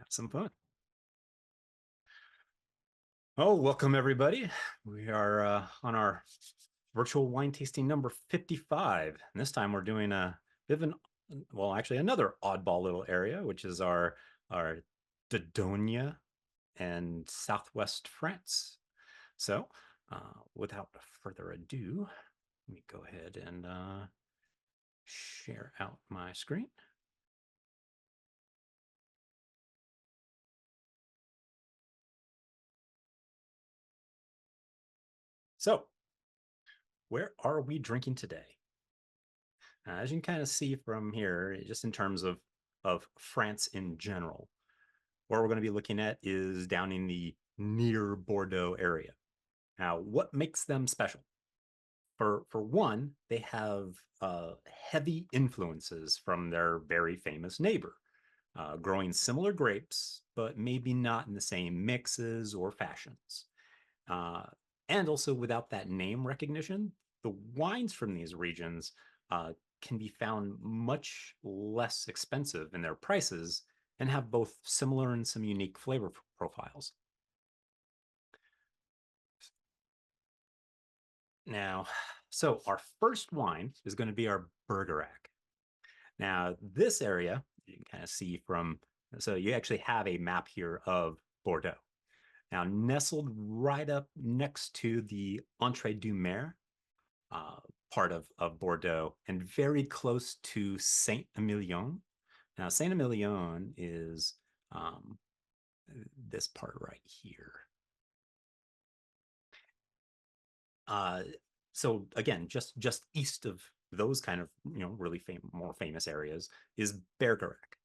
Some fun. Oh, welcome everybody. We are on our virtual wine tasting number 55. And this time we're doing a bit of well, actually another oddball little area, which is our Dordogne and Southwest France. So, without further ado, let me go ahead and share out my screen. So, where are we drinking today? As you can kind of see from here, just in terms of France in general, what we're going to be looking at is down in the near Bordeaux area. Now, what makes them special? For one, they have heavy influences from their very famous neighbor, growing similar grapes, but maybe not in the same mixes or fashions. Uh, and also, without that name recognition, the wines from these regions can be found much less expensive in their prices and have both similar and some unique flavor profiles. Now, so our first wine is going to be our Bergerac. Now, this area, you can kind of see from, so you actually have a map here of Bordeaux. Now, nestled right up next to the Entre du Mer, uh, part of Bordeaux, and very close to Saint Emilion. Now, Saint Emilion is this part right here. Uh, so again, just east of those kind of really more famous areas is Bergerac.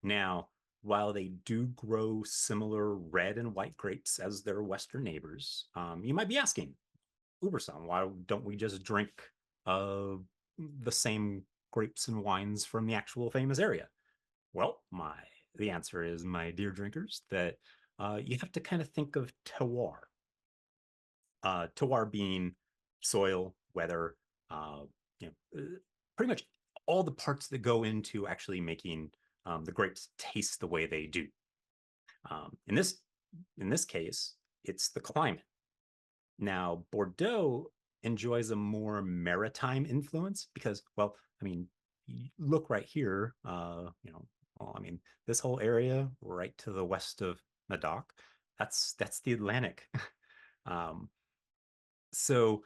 Now, while they do grow similar red and white grapes as their western neighbors, you might be asking, Uberson, why don't we just drink uh, the same grapes and wines from the actual famous area? Well, the answer is, my dear drinkers, that you have to kind of think of terroir. Terroir being soil, weather, uh, pretty much all the parts that go into actually making the grapes taste the way they do. In this case, it's the climate. Now, Bordeaux enjoys a more maritime influence because, well, I mean, look right here. Well, I mean, this whole area right to the west of Medoc, that's the Atlantic. um, so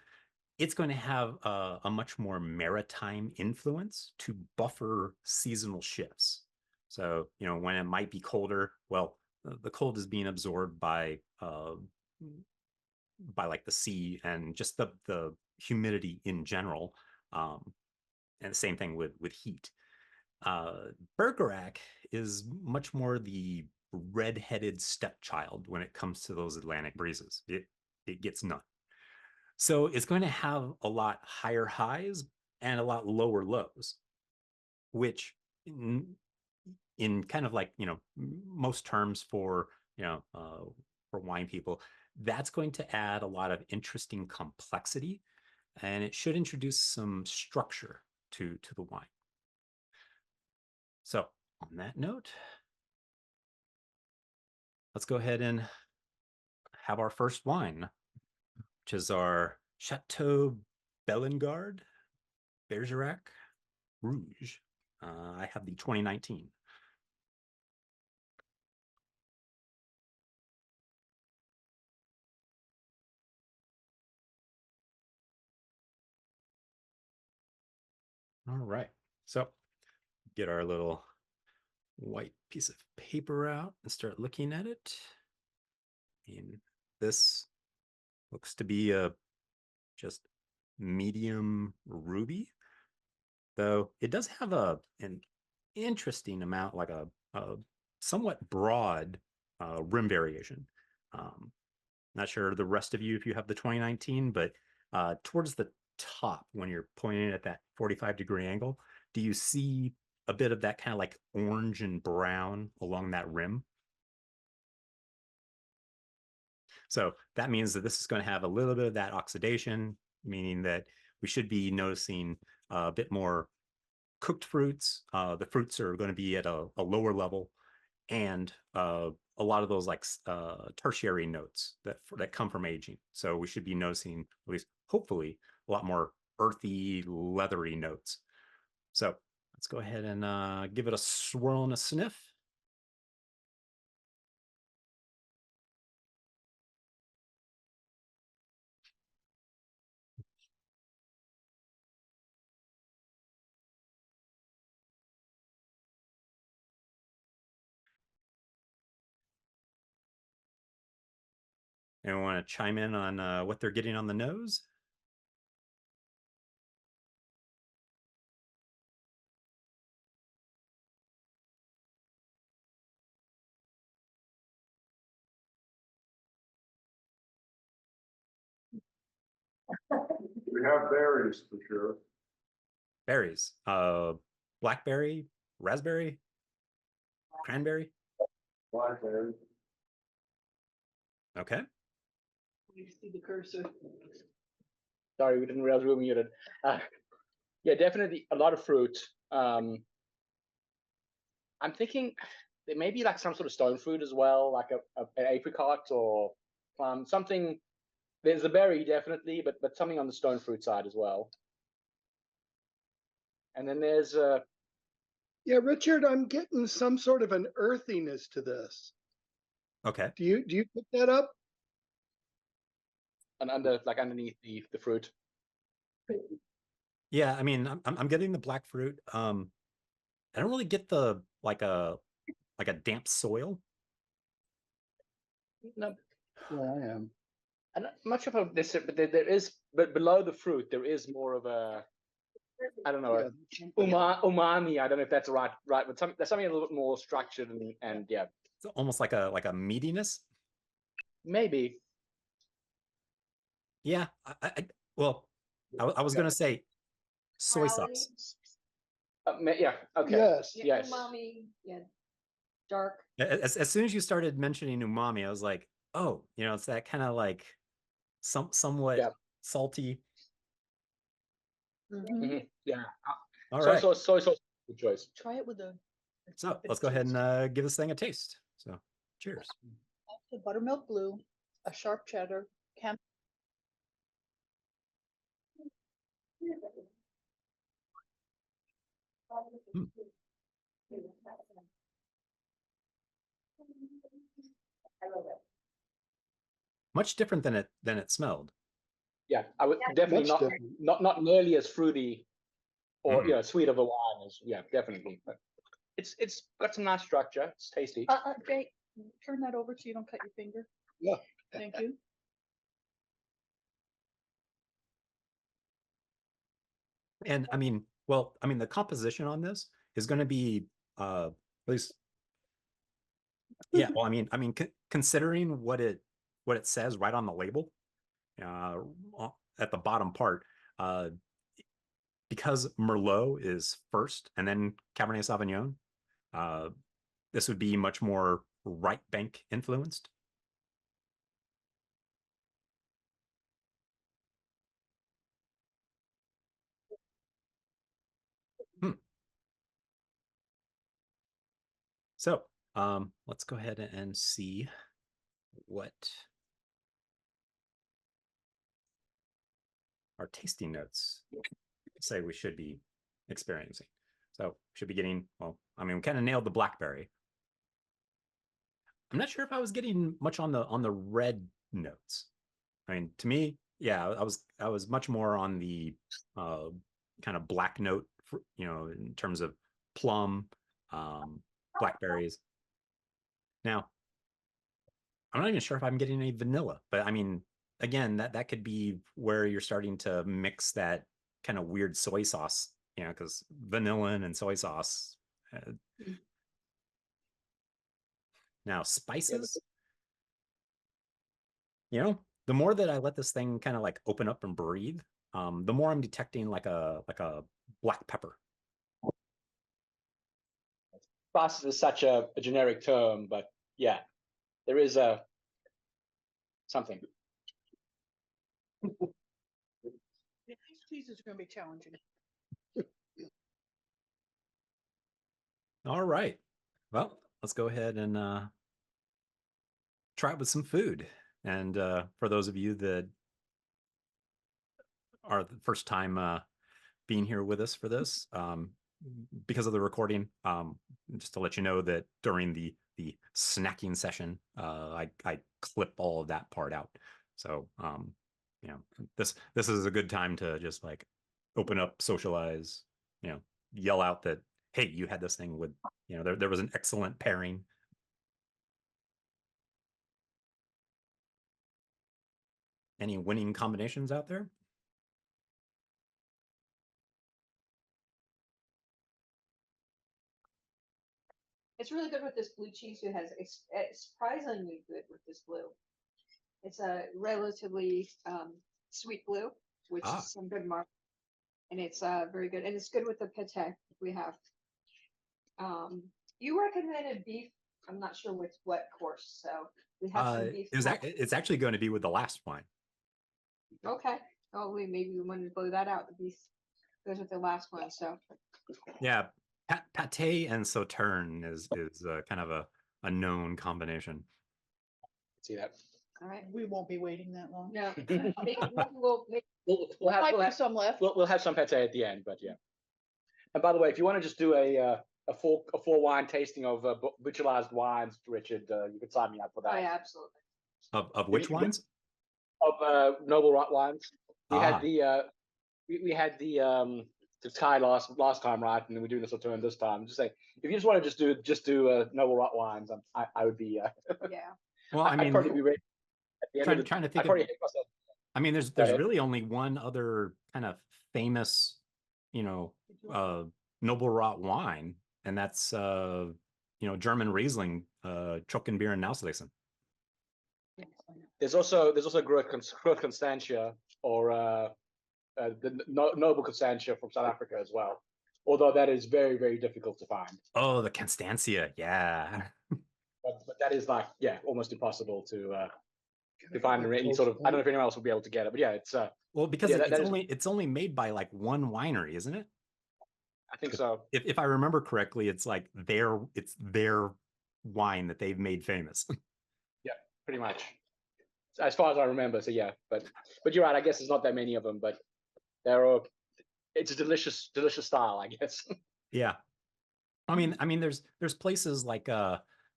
it's going to have a much more maritime influence to buffer seasonal shifts. So, when it might be colder, well, the cold is being absorbed by like the sea and just the humidity in general. And the same thing with heat. Bergerac is much more the red-headed stepchild when it comes to those Atlantic breezes. It gets none. So it's going to have a lot higher highs and a lot lower lows, which in kind of like, most terms for wine people, that's going to add a lot of interesting complexity, and it should introduce some structure to the wine. So on that note, let's go ahead and have our first wine, which is our Chateau Belingard Bergerac Rouge. I have the 2019. All right. So get our little white piece of paper out and start looking at it. And this looks to be a just medium ruby, though it does have an interesting amount, like a somewhat broad rim variation. Not sure the rest of you if you have the 2019, but towards the top, when you're pointing at that 45-degree angle, do you see a bit of that kind of like orange and brown along that rim? So that means that this is going to have a little bit of that oxidation, meaning that we should be noticing a bit more cooked fruits. The fruits are going to be at a lower level, and a lot of those like tertiary notes that come from aging. So we should be noticing, at least hopefully, a lot more earthy, leathery notes. So let's go ahead and give it a swirl and a sniff. And want to chime in on what they're getting on the nose? We have berries for sure. Berries. Blackberry, raspberry, cranberry. Blackberry. Okay. You see the cursor. Sorry, we didn't realize we were muted. Yeah, definitely a lot of fruit. I'm thinking there may be like some sort of stone fruit as well, like an apricot or plum, something. There's a berry definitely, but something on the stone fruit side as well. And then there's Yeah, Richard, I'm getting some sort of an earthiness to this. Okay. Do you pick that up? and underneath the fruit. Yeah, I mean, I'm getting the black fruit. I don't really get the like a damp soil. No, Yeah, I am. I'm not sure if this, but there is, but below the fruit there is more of a, I don't know, umami. I don't know if that's right, but there's something a little bit more structured and yeah, It's almost like a meatiness. maybe. Yeah, well, I was gonna say soy sauce. Yeah. Okay. Yes. Yeah, Yes. umami, yeah, dark. As soon as you started mentioning umami, I was like, oh, it's that kind of like somewhat salty. Yeah. All right. Soy sauce, good choice. Try it with a. So let's go ahead and give this thing a taste. So cheers. The buttermilk blue, a sharp cheddar, Hmm. Much different than it smelled. Yeah, I would definitely not nearly as fruity or sweet of a wine as definitely. But it's got some nice structure. It's tasty. Jake, turn that over so you don't cut your finger. Yeah. Thank you. And I mean, the composition on this is going to be at least, yeah. Well, considering what it says right on the label, at the bottom part, because Merlot is first and then Cabernet Sauvignon, this would be much more right bank influenced. So let's go ahead and see what our tasting notes say we should be experiencing. So should be getting, well, we kind of nailed the blackberry. I'm not sure if I was getting much on the red notes. To me, yeah, I was much more on the kind of black note, in terms of plum, blackberries. Now, I'm not even sure if I'm getting any vanilla, but again, that could be where you're starting to mix that kind of weird soy sauce, because vanillin and soy sauce. Now, spices, the more that I let this thing kind of like open up and breathe, the more I'm detecting like a black pepper. Spices is such a generic term, but yeah, there is something. These cheeses are going to be challenging. All right. Well, let's go ahead and try it with some food. And for those of you that are the first time being here with us for this, because of the recording, just to let you know that during the snacking session, I clip all of that part out. So you know, this is a good time to just like open up, socialize, you know, yell out that, hey, you had this thing with, you know, there was an excellent pairing. Any winning combinations out there? It's really good with this blue cheese. It's surprisingly good with this blue. It's a relatively sweet blue, which is some good mark, and it's very good. And it's good with the pate we have. You recommended beef. I'm not sure with what course, so we have some beef. It's actually going to be with the last wine. Okay. Oh, maybe we wanted to blow that out. The beef goes with the last one. So yeah, pate and sauterne is kind of a known combination. See that? all right. We won't be waiting that long. No. We'll have some left. We'll have some pate at the end, but yeah. And by the way, if you want to just do a full wine tasting of butcherized wines, Richard, you can sign me up for that. Oh, yeah, absolutely. Of which wines? Of noble rot wines. We had we had the Thai last time, right? And then we're doing the Sauterne this time. Just saying, if you just want to just do noble rot wines, I would be. Yeah. Well, I mean, I'd probably be ready at the end trying to think. I mean, there's really only one other kind of famous, you know, noble rot wine, and that's you know, German Riesling, Trockenbier and Nauslesen. There's also Groot Constantia, or the Noble Constantia from South Africa as well. Although that is very, very difficult to find. Oh, the Constantia, yeah. But that is like, yeah, almost impossible to find any sort of. I don't know if anyone else will be able to get it, but yeah, it's well, because it's only made by like one winery, isn't it? I think so. If I remember correctly, it's like their wine that they've made famous. Yeah, pretty much. As far as I remember, so yeah, but you're right. I guess there's not that many of them, but it's a delicious style, I guess. Yeah, I mean, there's places like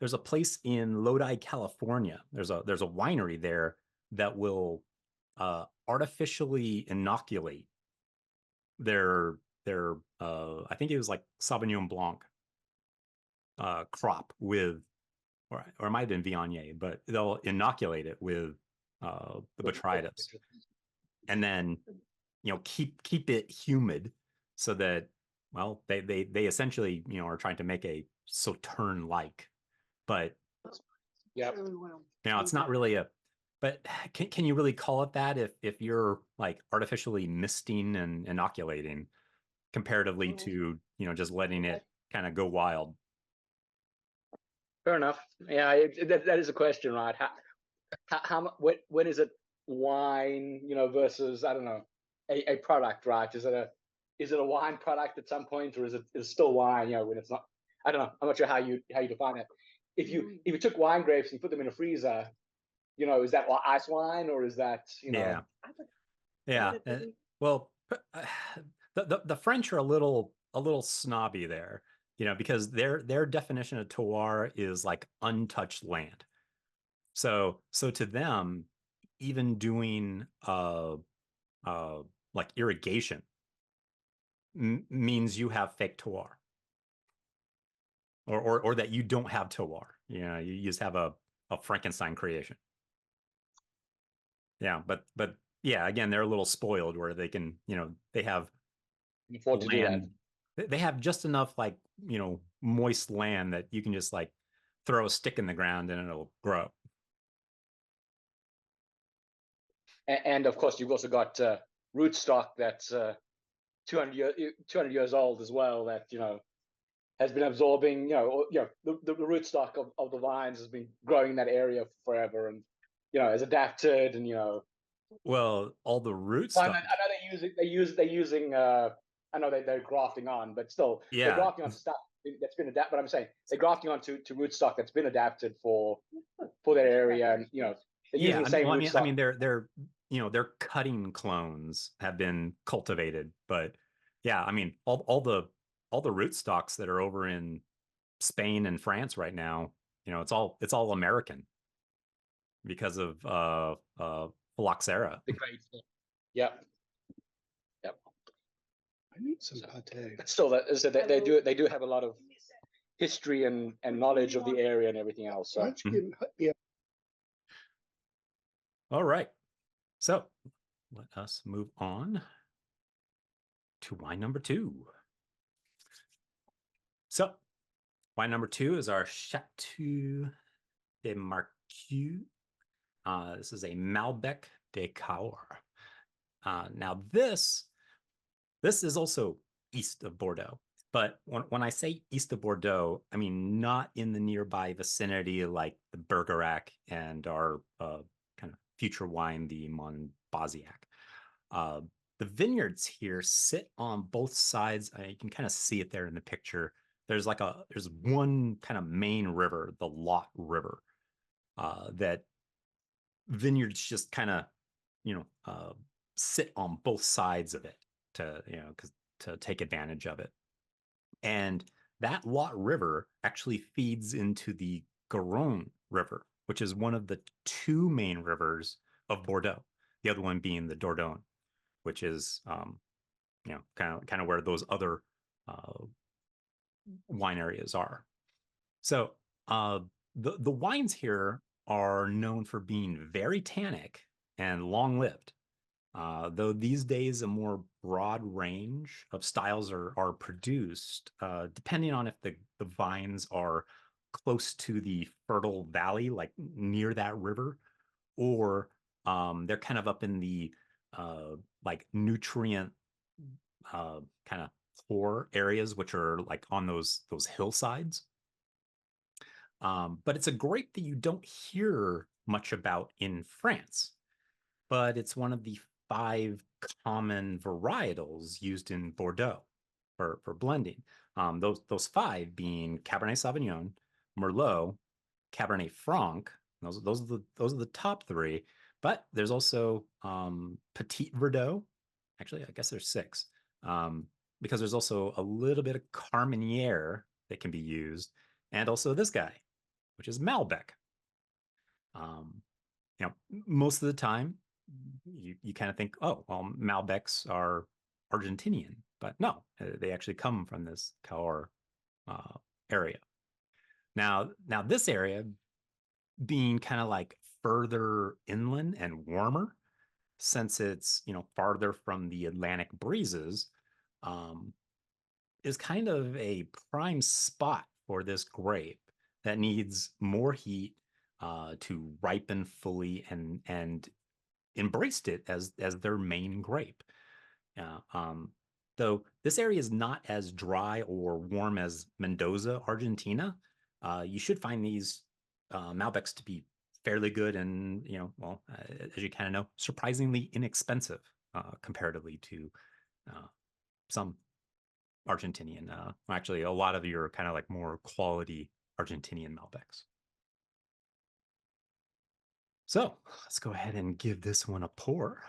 there's a place in Lodi, California. There's a winery there that will artificially inoculate their I think it was like Sauvignon Blanc crop with, or it might have been Viognier, but they'll inoculate it with the botrytis, and then, you know, keep it humid so that, well, they essentially, you know, are trying to make a sauterne like, but yeah, you know, it's not really but can you really call it that if you're like artificially misting and inoculating comparatively to, you know, just letting it kind of go wild? Fair enough. Yeah, that is a question, right? How when is it wine, you know, versus, I don't know, a product, right? Is it a wine product at some point, or is it still wine, you know, when it's not? I don't know. I'm not sure how you define it. If you took wine grapes and you put them in a freezer, you know, is that ice wine, or is that, you know? Yeah. Well, the French are a little snobby there, you know, because their definition of terroir is like untouched land. So to them, even doing like irrigation means you have fake terroir, or that you don't have terroir. You know, you just have a Frankenstein creation. Yeah, but yeah, again, they're a little spoiled where they can, you know, they have Afford to do that. They have just enough, like, you know, moist land that you can just like throw a stick in the ground and it'll grow. And of course, you've also got rootstock that's 200 years old as well, that, you know, has been absorbing, you know, the rootstock of the vines has been growing in that area forever, and, you know, has adapted, and, you know. Well, all the rootstock. I know they're using. I know they're grafting on, but still, yeah, they're grafting on stuff that's been adapted. But I'm saying they're grafting onto rootstock that's been adapted for that area, and they're using the same rootstock. Their cutting clones have been cultivated, but yeah, I mean, all the rootstocks that are over in Spain and France right now, it's all American because of phylloxera. The grades. Yep. I need some pate. But still, they do have a lot of history and knowledge of the area and everything else. So Yeah. All right. So let us move on to wine number 2. So wine number 2 is our Chateau de Mercues. This is a Malbec de Cahors. Now this is also east of Bordeaux. But when I say east of Bordeaux, I mean not in the nearby vicinity like the Bergerac and our kind of future wine, the Monbazillac. The vineyards here sit on both sides. You can kind of see it there in the picture. There's one kind of main river, the Lot River, that vineyards just kind of sit on both sides of it to take advantage of it. And that Lot River actually feeds into the Garonne River, which is one of the 2 main rivers of Bordeaux. The other one being the Dordogne, which is kind of where those other wine areas are. So the wines here are known for being very tannic and long-lived. Though these days a more broad range of styles are produced, depending on if the vines are close to the fertile valley, like near that river, or they're kind of up in the like nutrient kind of poor areas, which are like on those hillsides. But it's a grape that you don't hear much about in France, but it's one of the 5 common varietals used in Bordeaux for blending. Those 5 being Cabernet Sauvignon, Merlot, Cabernet Franc. Those are the top 3. But there's also Petit Verdot. Actually, I guess there's 6, because there's also a little bit of Carmenere that can be used, and also this guy, which is Malbec. Most of the time, you kind of think, oh, well, Malbecs are Argentinian, but no, they actually come from this Cahors area. Now this area being kind of like further inland and warmer, since it's farther from the Atlantic breezes, is kind of a prime spot for this grape that needs more heat to ripen fully and embraced it as their main grape. Though this area is not as dry or warm as Mendoza, Argentina, you should find these Malbecs to be fairly good and, as you kind of know, surprisingly inexpensive comparatively to some Argentinian, actually a lot of your kind of like more quality Argentinian Malbecs. So let's go ahead and give this one a pour.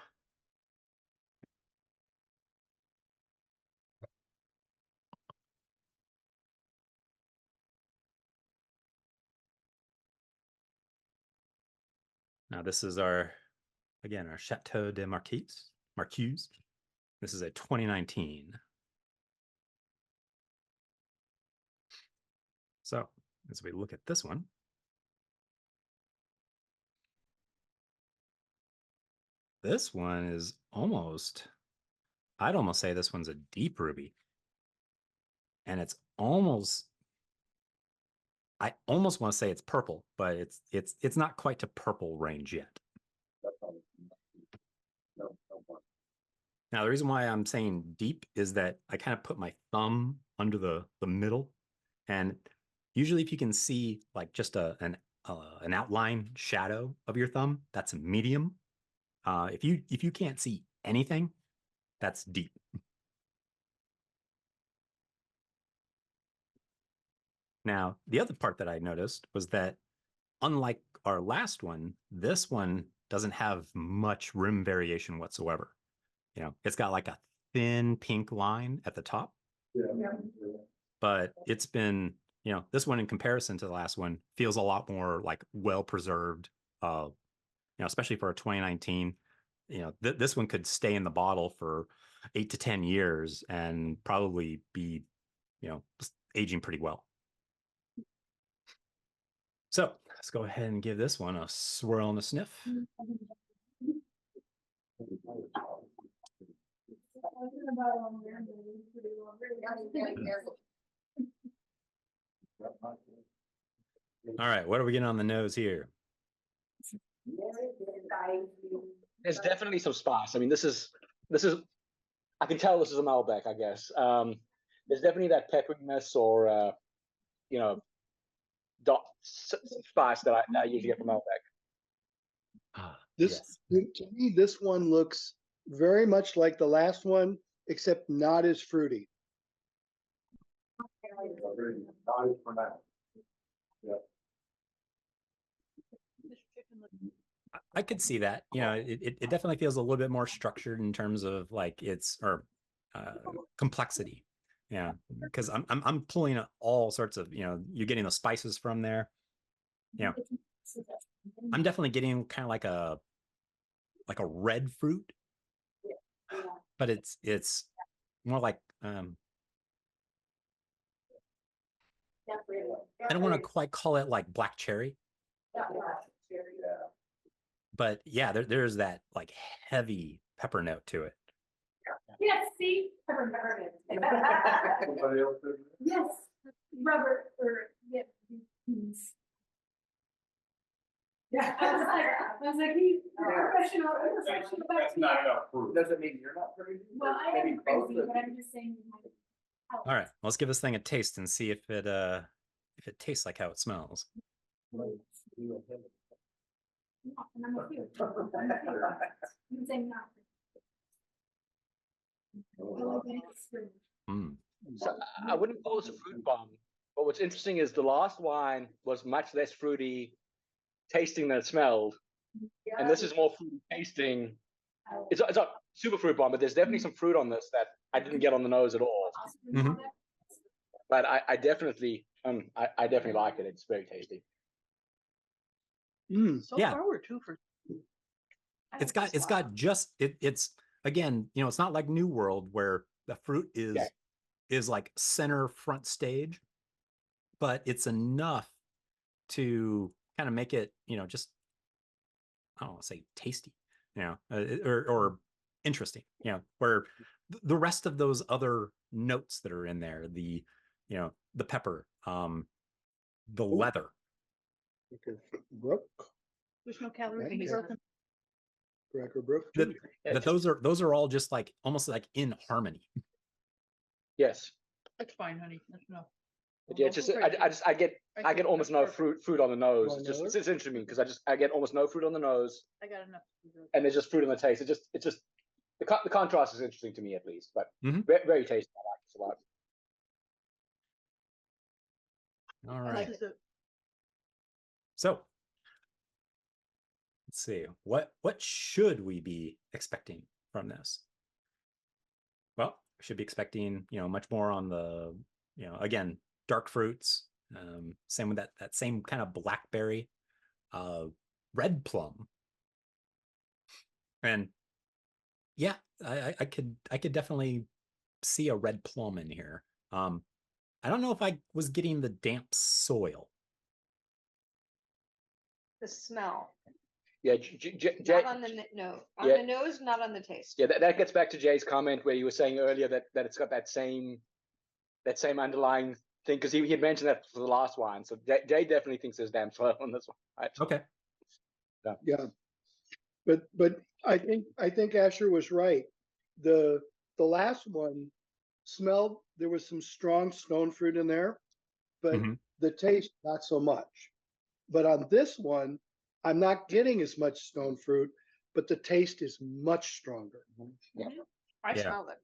Now this is our Chateau de Mercues. This is a 2019. So as we look at this one, this one is I'd almost say this one's a deep ruby. And it's I almost want to say it's purple, but it's not quite to purple range yet. Now, the reason why I'm saying deep is that I kind of put my thumb under the middle, and usually if you can see like just an outline shadow of your thumb, that's a medium. If you can't see anything, that's deep. Now, the other part that I noticed was that unlike our last one, this one doesn't have much rim variation whatsoever. It's got like a thin pink line at the top, but it's been, this one in comparison to the last one feels a lot more like well preserved, especially for a 2019. This one could stay in the bottle for 8 to 10 years and probably be, aging pretty well. So let's go ahead and give this one a swirl and a sniff. All right, what are we getting on the nose here? There's definitely some spice. I mean, this is. I can tell this is a Malbec, I guess. There's definitely that pepperiness or spice that I usually get from Malbec. This to me, this one looks very much like the last one, except not as fruity. I could see that. It definitely feels a little bit more structured in terms of like its complexity. Yeah, because I'm pulling all sorts of, you're getting the spices from there. I'm definitely getting kind of like a red fruit, but it's more like I don't want to quite call it like black cherry. But yeah, there's that like heavy pepper note to it. Yes, see? Yes, rubber or yeah. Yeah, I was like, he's professional. That's not enough proof. Doesn't mean you're not pretty. Well, I am crazy, but I'm just saying. All right, let's give this thing a taste and see if it tastes like how it smells. So I wouldn't call this a fruit bomb, but what's interesting is the last wine was much less fruity tasting than it smelled, and this is more fruity tasting. It's not super fruit bomb, but there's definitely some fruit on this that I didn't get on the nose at all. Mm-hmm. But I definitely like it. It's very tasty. So Yeah. far, we're 2 for. It's got just it's again, it's not like New World where the fruit is like center front stage, but it's enough to kind of make it, just, I don't want to say tasty, or interesting, where the rest of those other notes that are in there, the pepper, the leather. Brook, There's no calories in Okay. here. Cracker Brook. That those are all just like almost like in harmony. Yes. That's fine, honey. That's enough. But yeah, it's just I get almost no fruit on the nose. On It's just nose? it's interesting to me because I get almost no fruit on the nose, I got enough. and there's just fruit on the taste. It's just the contrast is interesting to me at least, but Mhm. very tasty. I like this a lot. All I right. like it. So let's see, what should we be expecting from this? Well, we should be expecting, much more on the, again, dark fruits, same with that same kind of blackberry, red plum. And yeah, I could definitely see a red plum in here. I don't know if I was getting the damp soil. The smell, Yeah, not on the no, on Yeah. the nose, not on the taste. yeah. That gets back to Jay's comment where you were saying earlier that it's got that same underlying thing, because he had mentioned that for the last wine. So Jay definitely thinks there's damn soil on this one. Right? Okay. Yeah, but I think Asher was right. The last one smelled, there was some strong stone fruit in there, but Mhm. the taste not so much. But on this one, I'm not getting as much stone fruit, but the taste is much stronger. I Yeah. smell it.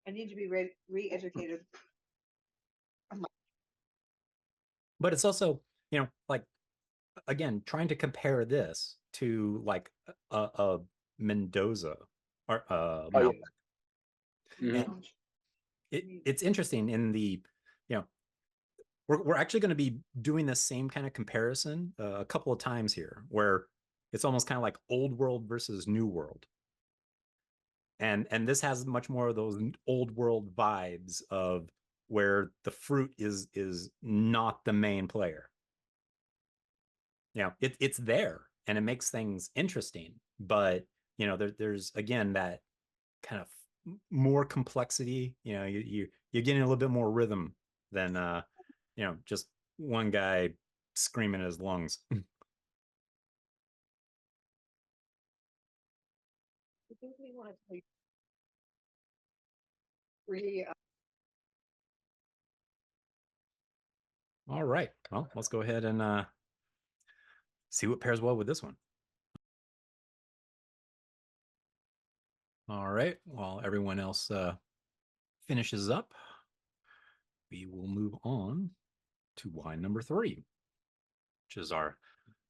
I need to be re-educated. But it's also, like, again, trying to compare this to like a Mendoza or Oh, Malbec. yeah. Mhm. And it's interesting in the, we're actually going to be doing the same kind of comparison a couple of times here, where it's almost kind of like old world versus new world. And this has much more of those old world vibes of where the fruit is not the main player. It's there and it makes things interesting, but there's again that kind of more complexity. You're getting a little bit more rhythm than just one guy screaming in his lungs. I think we want to take three. All right, well, let's go ahead and see what pairs well with this one. All right, while everyone else finishes up, we will move on to wine number 3, which is our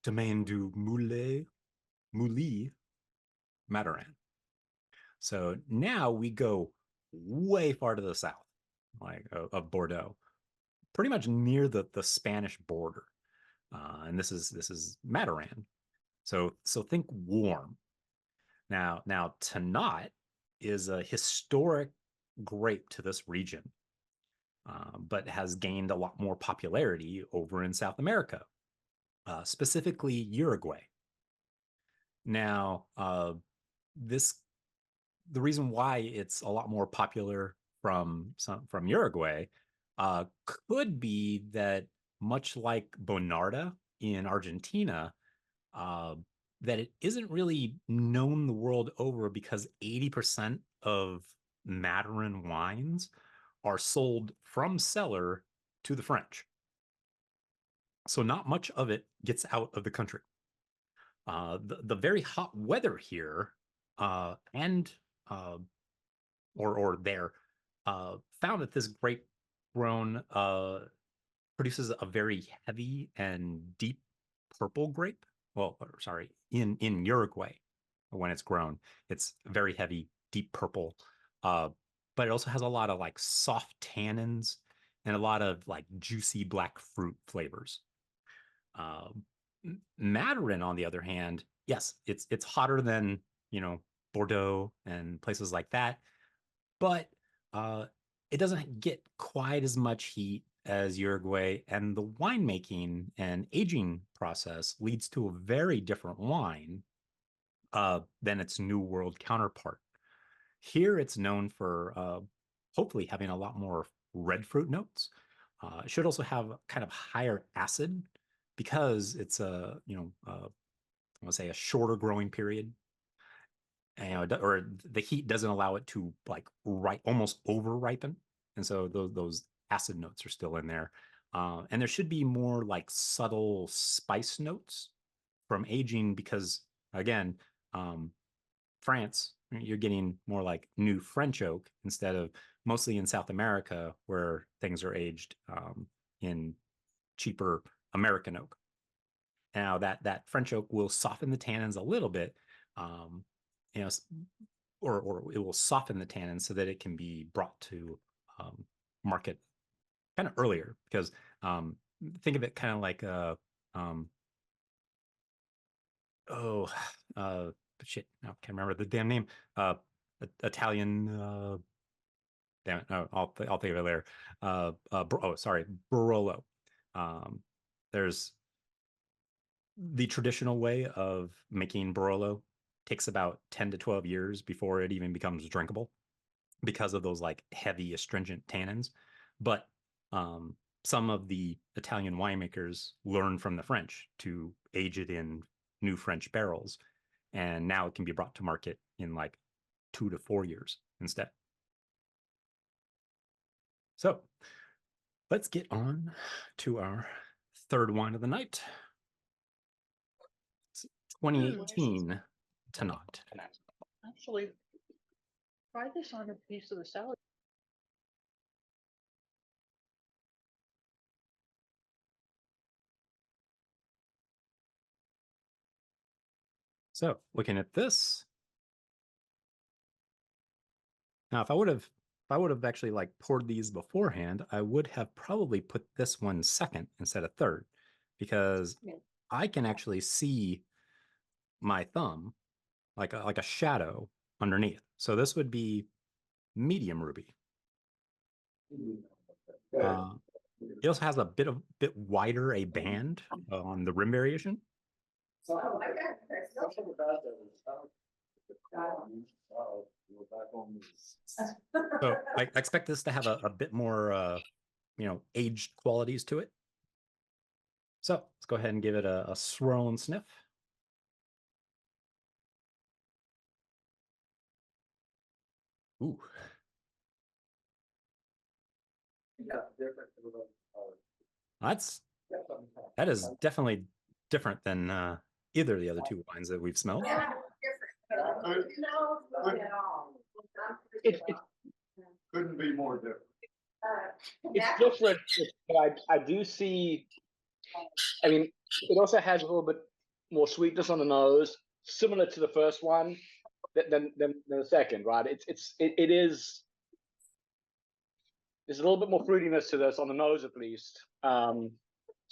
Domaine du Moulie Madiran. So now we go way far to the south, like of Bordeaux, pretty much near the Spanish border, and this is Madiran. So think warm. Now Tannat is a historic grape to this region, but has gained a lot more popularity over in South America, specifically Uruguay. Now, the reason why it's a lot more popular from Uruguay could be that, much like Bonarda in Argentina, that it isn't really known the world over because 80% of Madiran wines are sold from cellar to the French. So not much of it gets out of the country. The very hot weather here and or there found that this grape grown produces a very heavy and deep purple grape. Well, sorry, in Uruguay, when it's grown, it's very heavy, deep purple. But it also has a lot of like soft tannins and a lot of like juicy black fruit flavors. Madiran, on the other hand, yes, it's hotter than Bordeaux and places like that, but it doesn't get quite as much heat as Uruguay, and the winemaking and aging process leads to a very different wine than its New World counterpart. Here, it's known for hopefully having a lot more red fruit notes. It should also have kind of higher acid because it's I want to say a shorter growing period, or the heat doesn't allow it to like almost over ripen, and so those acid notes are still in there, and there should be more like subtle spice notes from aging because, again, France, you're getting more like new French oak instead of mostly in South America where things are aged in cheaper American oak. Now that French oak will soften the tannins a little bit, um, you know, or it will soften the tannins so that it can be brought to market kind of earlier. Because think of it kind of like um, oh shit, I can't remember the damn name. Italian. Damn it, no, I'll think of it later. Sorry, Barolo. There's the traditional way of making Barolo takes about 10 to 12 years before it even becomes drinkable because of those like heavy astringent tannins. But some of the Italian winemakers learned from the French to age it in new French barrels. And now it can be brought to market in like 2 to 4 years instead. So let's get on to our third wine of the night. 2018 Tannat. Actually, try this on a piece of the salad. So looking at this. Now, if I would have actually like poured these beforehand, I would have probably put this one second instead of third, because I can actually see my thumb like a shadow underneath. So this would be medium ruby. It also has a bit wider a band on the rim variation. So I expect this to have a bit more, aged qualities to it. So let's go ahead and give it a swirl and sniff. Ooh. That is definitely different than either of the other two wines that we've smelled. It Couldn't be more different. it's different, but I do see. I mean, it also has a little bit more sweetness on the nose, similar to the first one than the second, right? It is. There's a little bit more fruitiness to this on the nose, at least. So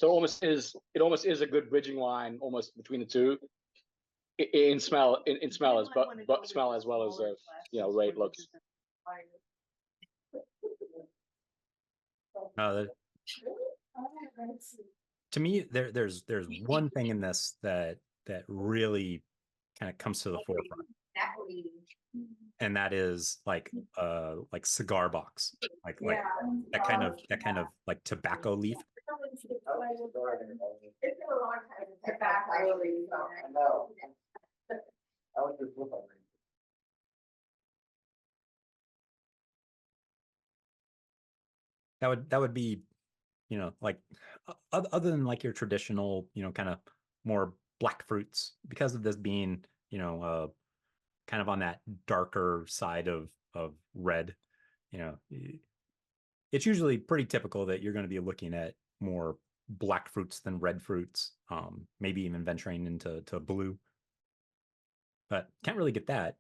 it almost is a good bridging wine, almost between the two. In smell, smell as but smell as well as rate looks. To me, there's one thing in this that really kind of comes to the forefront, and that is like cigar box, like that kind of like tobacco leaf. It's been a long time to get back. I know. I was just looking. That would be, like other than like your traditional, kind of more black fruits, because of this being, kind of on that darker side of red, it's usually pretty typical that you're going to be looking at more black fruits than red fruits, maybe even venturing into blue, but can't really get that.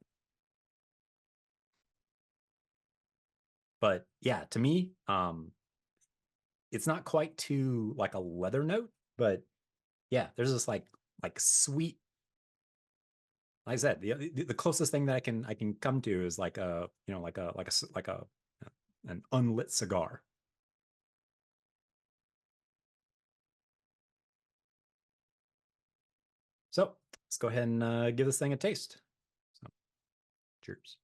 But yeah, to me, it's not quite to like a leather note, but yeah, there's this like sweet. Like I said, the closest thing that I can come to is like a an unlit cigar. So let's go ahead and give this thing a taste. So, cheers.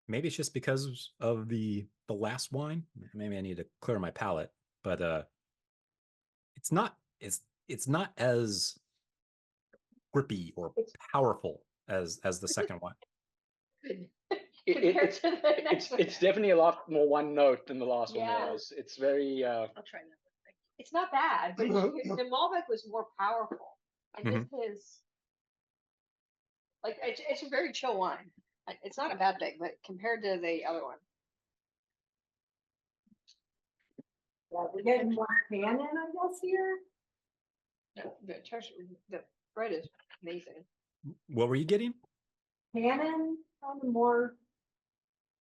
Maybe it's just because of the last wine. Maybe I need to clear my palate, but it's not as grippy or powerful as the second one. It's definitely a lot more one note than the last one was. It's very. I'll try that. It's not bad, but the Malbec was more powerful, and this is like it's a very chill wine. It's not a bad thing, but compared to the other one, Yeah, we're getting more tannin, I guess, here. the bread is amazing. What were you getting? Tannin, more.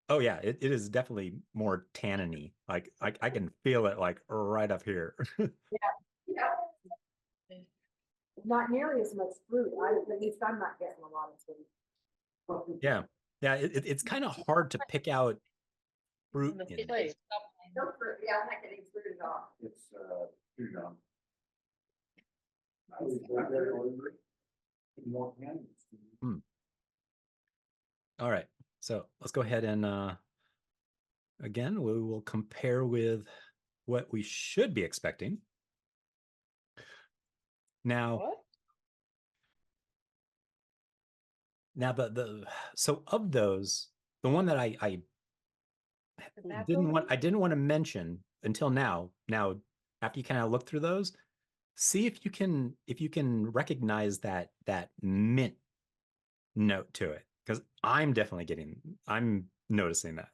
Oh yeah, it is definitely more tanniny. Like I can feel it like right up here. Yeah. Not nearly as much fruit. At least I'm not getting a lot of fruit. Yeah, it's kind of hard to pick out fruit. No fruit. Yeah, I'm not getting fruit at all. It's too young. All right, so let's go ahead and again, we will compare with what we should be expecting. Now, What? now so of those, the one that I Tobacco? didn't want to mention until now. Now, after you kind of look through those, see if you can recognize that mint note to it, because I'm noticing that.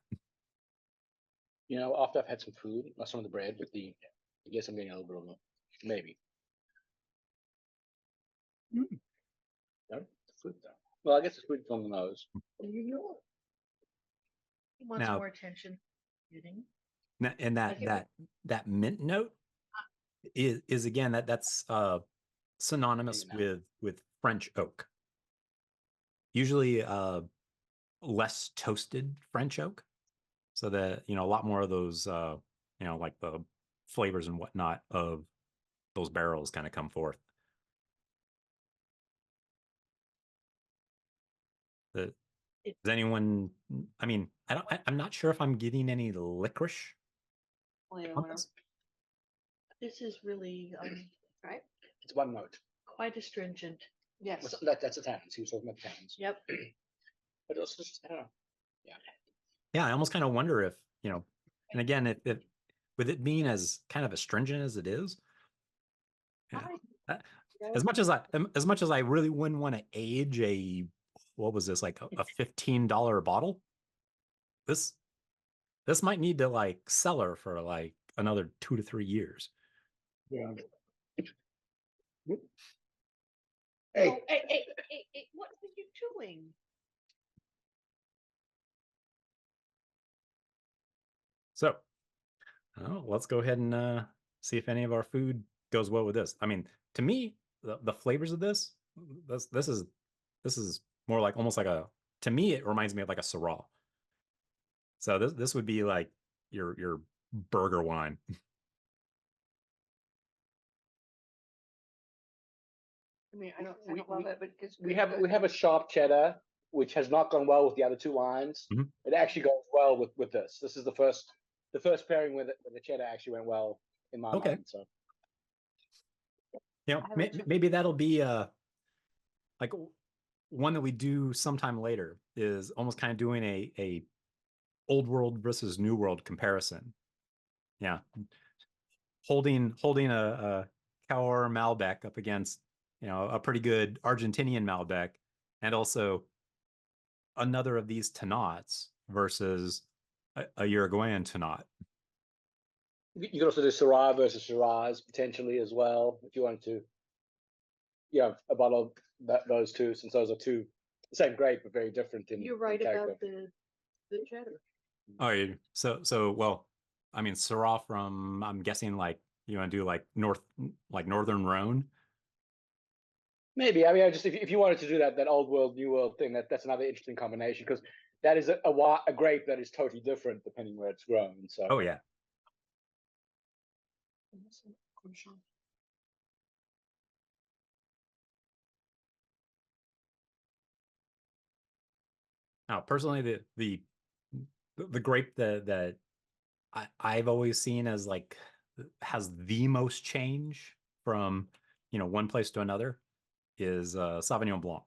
You know, after I've had some food, or some of the bread with the, I guess I'm getting a little bit of a, maybe. No, the food though. Well, I guess the food's on the nose. He wants Now- more attention. You think? And Like it that mint note is again that's synonymous Maybe not. with French oak. Usually less toasted French oak, so that a lot more of those like the flavors and whatnot of those barrels kind of come forth. Does anyone? I mean, I'm not sure if I'm getting any licorice. Well, on this. This is really right? It's one note. quite astringent. Yes. That's a tannins. He was talking about tannins. Yep. But it's just, I don't know. Yeah, I almost kind of wonder if, and again, if with it being as kind of astringent as it is, as much as I really wouldn't want to age what was this, like a $15 bottle, this might need to like cellar for like another 2 to 3 years. Yeah. Oh, Hey, hey, what are you doing? So, let's go ahead and see if any of our food goes well with this. I mean, to me, the flavors of this is more like almost like to me, it reminds me of like a Syrah. So this would be like your burger wine. I mean, I don't love it, but it's We good. have a sharp cheddar, which has not gone well with the other two wines. Mhm. It actually goes well with this. This is the first pairing where the cheddar actually went well in my Okay. mind. So I haven't Maybe that'll be like one that we do sometime later, is almost kind of doing a old world versus new world comparison. Yeah, holding a Cahors Malbec up against a pretty good Argentinian Malbec, and also another of these Tannats versus a Uruguayan Tannat. you could also do Syrah versus Shiraz potentially as well, if you wanted to. Yeah, a bottle of those two, since those are two the same grape but very different in. You're right in character. about the cheddar. Oh, so well, I mean, Syrah from, I'm guessing, like you want to do like Northern Rhone. Maybe. I mean, just if you wanted to do that old world, new world thing, that's another interesting combination, because that is a grape that is totally different depending where it's grown. So. Oh yeah. Now, personally, the grape that I've always seen as like has the most change from one place to another is Sauvignon Blanc.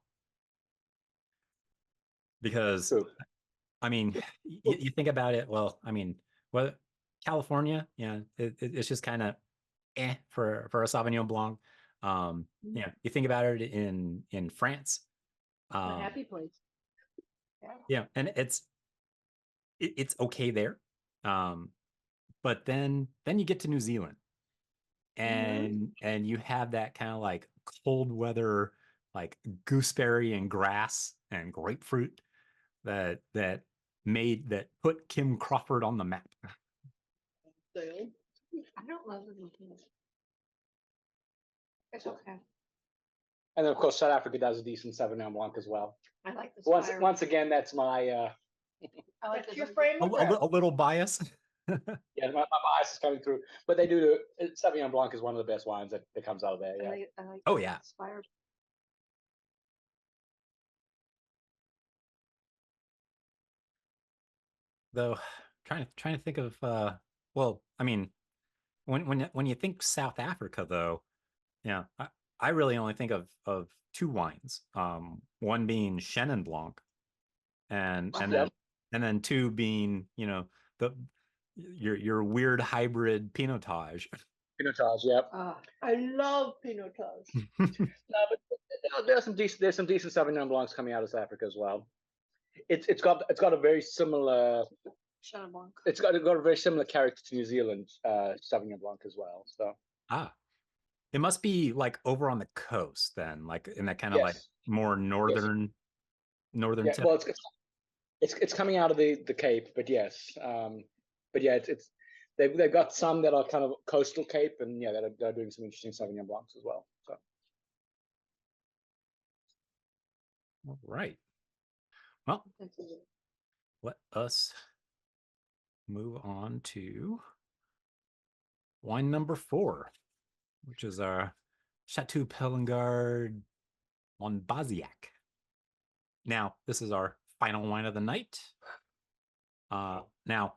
Because True. I mean, you think about it. Well, I mean, California, it's just kind of for a Sauvignon Blanc. You think about it in France. A happy place. Yeah, and it's okay there. But then you get to New Zealand, and you have that kind of like cold weather, like gooseberry and grass and grapefruit that put Kim Crawford on the map. I don't love the Philippines. It's okay. And then of course South Africa does a decent Sauvignon Blanc as well. I like this. Once again, that's my I like That's this your one. frame of reference. A little bias. yeah, my bias is coming through. But they do Sauvignon Blanc is one of the best wines that comes out of there. Yeah. I like Oh, the yeah. Inspired. Though trying to think of well, I mean, when you think South Africa, though, yeah, I really only think of two wines. One being Chenin Blanc, and Yep. then two being, you know, the your weird hybrid Pinotage. Pinotage, yep. I love Pinotage. No, but there's some decent Sauvignon Blancs coming out of South Africa as well. It's got a very similar Chenin Blanc. it's got a very similar character to New Zealand Sauvignon Blanc as well. So It must be like over on the coast then, like in that kind of like yes, more northern yeah. tip. Well, it's coming out of the Cape, but yes, but yeah, it's they've got some that are kind of coastal Cape, and yeah, they're doing some interesting Sauvignon Blancs as well. So All right. Well, let us move on to wine number 4, which is our Chateau Belingard Monbazillac. Now, this is our final wine of the night. Now,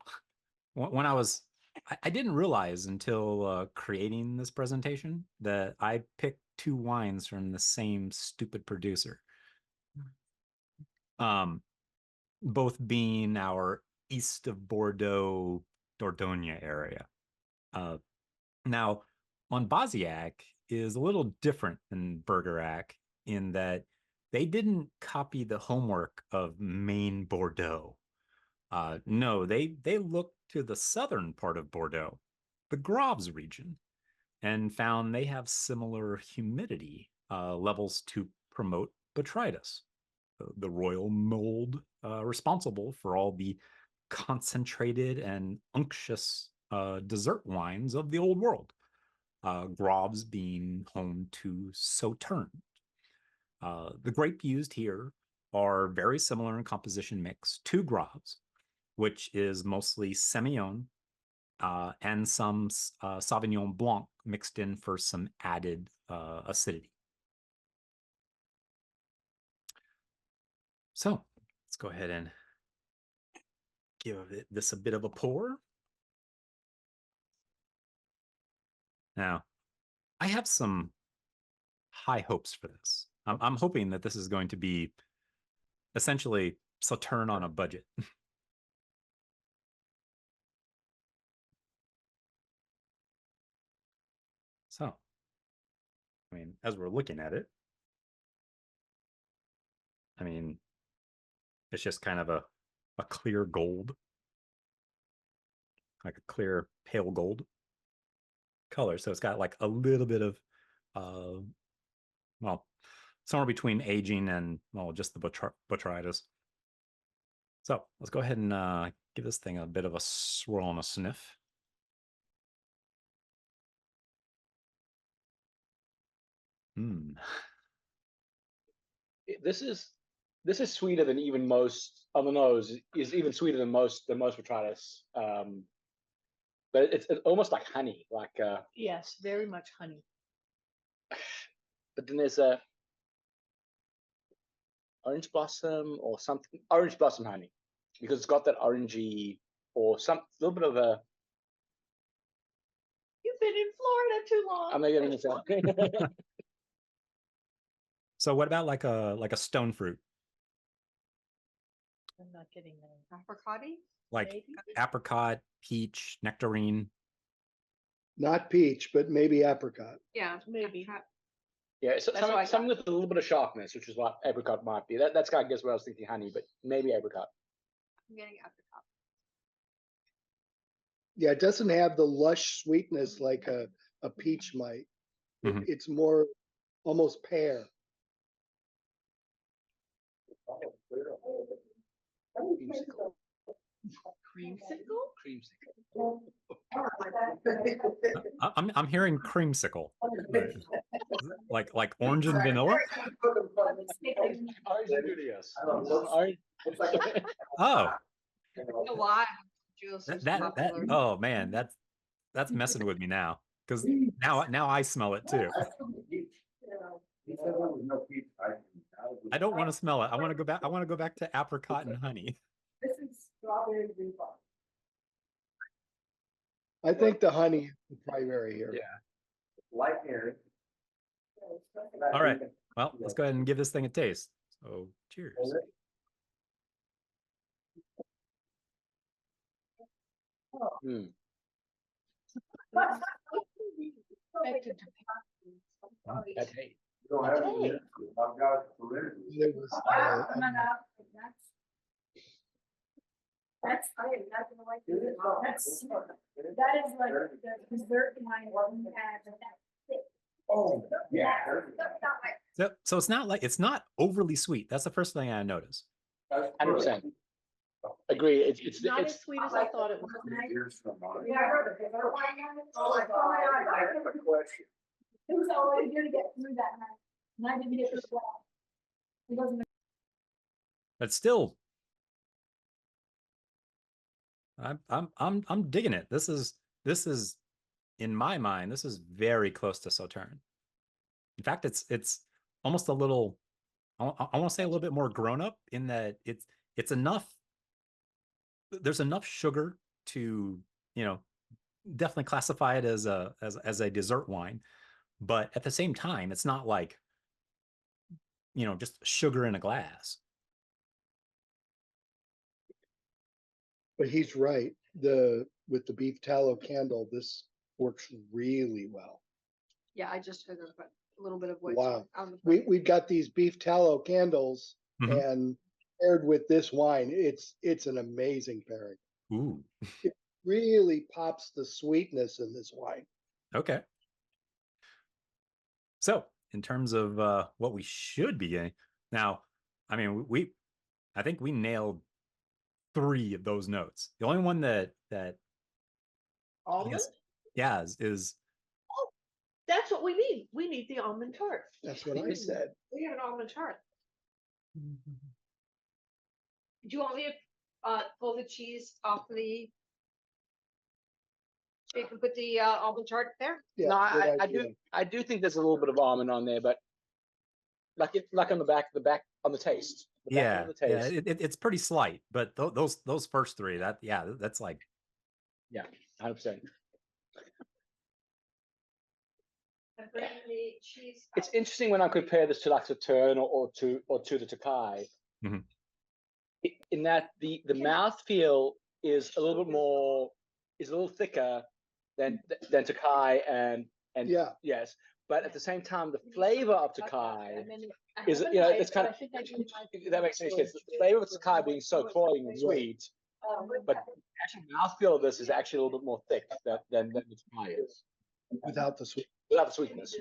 when I didn't realize until creating this presentation that I picked 2 wines from the same stupid producer. Both being our east of Bordeaux, Dordogne area. Now, Monbazillac is a little different than Bergerac in that they didn't copy the homework of Maine Bordeaux. No, they looked to the southern part of Bordeaux, the Graves region, and found they have similar humidity levels to promote botrytis, the royal mold responsible for all the concentrated and unctuous dessert wines of the old world. Graves being home to Sauterne. The grape used here are very similar in composition mix to Graves, which is mostly Semillon and some Sauvignon Blanc mixed in for some added acidity. So let's go ahead and give this a bit of a pour. Now, I have some high hopes for this. I'm hoping that this is going to be essentially Sauterne on a budget. So, I mean, as we're looking at it, I mean, it's just kind of a clear gold, like a clear pale gold color. So it's got like a little bit of, well, somewhere between aging and, well, just the botrytis. So let's go ahead and give this thing a bit of a swirl and a sniff. this is sweeter than even most on the nose. Is even sweeter than most botrytis. But it's almost like honey, like Yes, very much honey. but then there's a orange blossom or something, orange blossom honey, because it's got that orangey or some little bit of a. You've been in Florida too long. I'm not getting this out. So what about like a stone fruit, I'm not getting that. Apricot-y? like Maybe. apricot, peach, nectarine? Not peach, but maybe apricot. Yeah, Maybe. apricot. Yeah, so That's what I something got. with a little bit of sharpness, which is what apricot might be. That's I guess where I was thinking honey, but maybe apricot. I'm getting apricot. Yeah, it doesn't have the lush sweetness like a peach might. Mhm. It's more almost pear. Creamsicle? I'm hearing creamsicle, like orange and vanilla. Orange ingredients. Orange. Oh, A lot. Juice is that popular. oh man, that's messing with me now, because now I smell it too. I don't want to smell it. I want to go back. I want to go back to apricot and honey. This is strawberry rhubarb. I think the honey is the primary here. Yeah. Light berry. All right. Well, let's go ahead and give this thing a taste. So, cheers. Mm. Pate. You don't have any. I've got serenity. There was, That's, I have nothing like this. That is like the dessert wine we had, but that's thick. Oh, yeah. That's not like So it's not overly sweet. That's the first thing I noticed. 100%. Agree. It's not as sweet as I thought it was. Here's some mine. Yeah, I heard it. Dessert wine on it. Oh my God. I have a question. It was all I did to get through that night. And I didn't get this well. It wasn't. But still, I'm digging it. This is in my mind, this is very close to Sauterne. In fact, it's almost a little, I want to say a little bit more grown up in that it's enough. There's enough sugar to, definitely classify it as a dessert wine, but at the same time, it's not like, just sugar in a glass. but he's right. With the beef tallow candle, this works really well. Yeah, I just figured a little bit of what. Wow. We've got these beef tallow candles, Mhm. and paired with this wine, it's an amazing pairing. Ooh, Really pops the sweetness in this wine. okay. So, in terms of what we should be getting now, I mean, I think we nailed 3 of those notes. The only one that Almond? yeah is That's what we need. We need the almond tart. That's what I said. We have an almond tart. Do you want me to pull the cheese off the? So you can put the almond tart there. Yeah, No, good I idea. I do think there's a little bit of almond on there, but like on the back on the taste. The back yeah, end of the yeah, taste. it's pretty slight, but those first 3, that's like 100%. And bring the cheese. It's interesting when I compare this to like Sauterne or to the Tokai, Mhm. in that the mouthfeel is a little bit more, is a little thicker than Tokai and Yeah. yes, but at the same time the flavor of Tokai And then is, haven't you know, tried it's it, kind but of, I think I do like if that makes any sense. The flavor of Tokai being so cloying and sweet, but the actual mouthfeel of this is actually a little bit more thick than the Tokai is, Without the sweet. without the sweetness.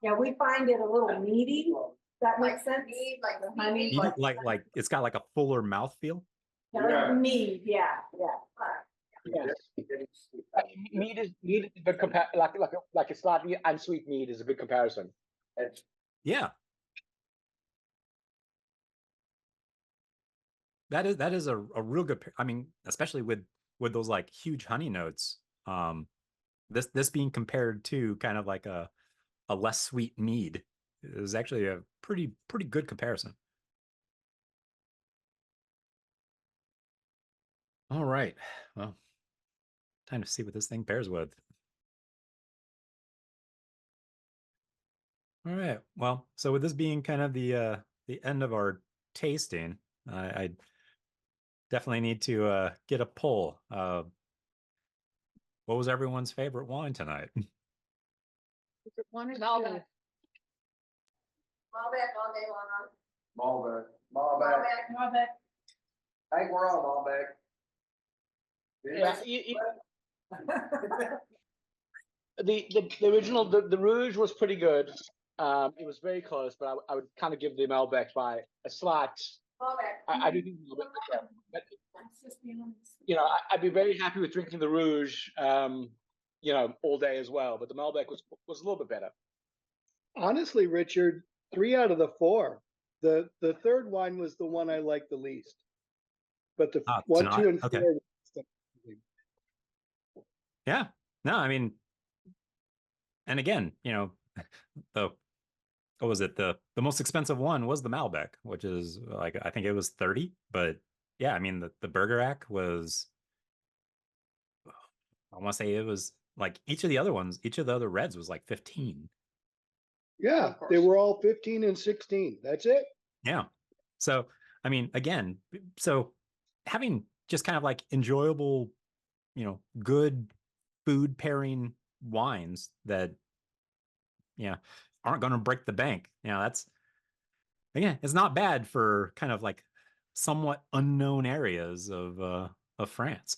Yeah, we find it a little meaty. That makes sense? like The honey, You like it's got like a fuller mouthfeel. yeah, mead, yeah. Yes. Mead is a good like a slightly unsweet mead is a good comparison. Yeah. That is a real good. I mean, especially with those like huge honey notes. This being compared to kind of like a less sweet mead is actually a pretty good comparison. All right. Well, time to see what this thing pairs with. All right. Well, so with this being kind of the end of our tasting, I definitely need to get a poll. What was everyone's favorite wine tonight? one or two. Malbec all day long. Malbec. I think we're all Malbec. The original the Rouge was pretty good. It was very close, but I would kind of give the Malbec by a slight. I do think Malbec, yeah. But, I'd be very happy with drinking the Rouge, all day as well. But the Malbec was a little bit better. Honestly, Richard, 3 out of the 4. The third wine was the one I liked the least. But the 1, tonight? 2, and 4. Okay. Yeah. No, I mean, and again, what was it? The most expensive one was the Malbec, which is like, I think it was 30, but yeah, I mean, the Bergerac was, I want to say it was like each of the other reds was like 15. Yeah, Of they course. were all 15 and 16. That's it. Yeah. So, I mean, again, so having just kind of like enjoyable, good food pairing wines that, aren't going to break the bank. That's, again, it's not bad for kind of like somewhat unknown areas of France.